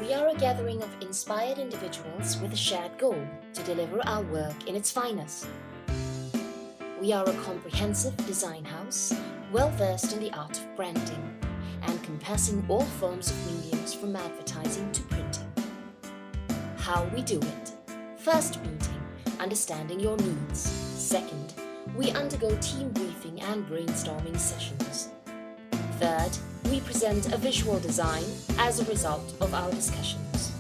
We are a gathering of inspired individuals with a shared goal to deliver our work in its finest. We are a comprehensive design house, well-versed in the art of branding, encompassing all forms of mediums from advertising to printing. How we do it. First meeting, understanding your needs. Second, we undergo team briefing and brainstorming sessions. Third, we present a visual design as a result of our discussions.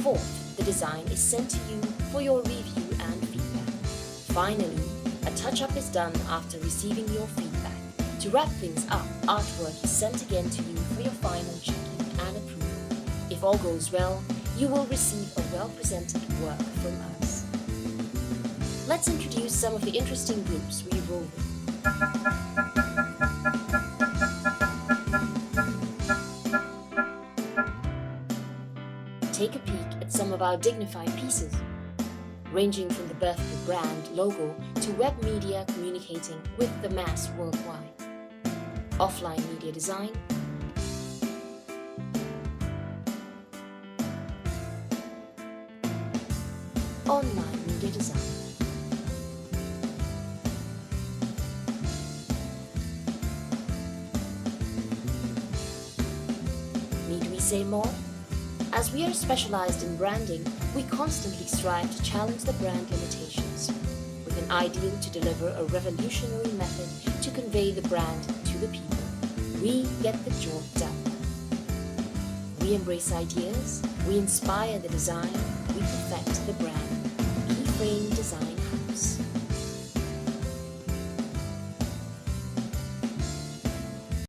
Fourth, the design is sent to you for your review and feedback. Finally, a touch-up is done after receiving your feedback. To wrap things up, artwork is sent again to you for your final checking and approval. If all goes well, you will receive a well-presented work from us. Let's introduce some of the interesting groups we roll with. Take a peek at some of our dignified pieces, ranging from the birth of the brand logo to web media communicating with the mass worldwide. Offline media design, online media design. Need we say more? As we are specialized in branding, we constantly strive to challenge the brand limitations, with an ideal to deliver a revolutionary method to convey the brand to the people. We get the job done. We embrace ideas, we inspire the design, we perfect the brand. E-Frame Design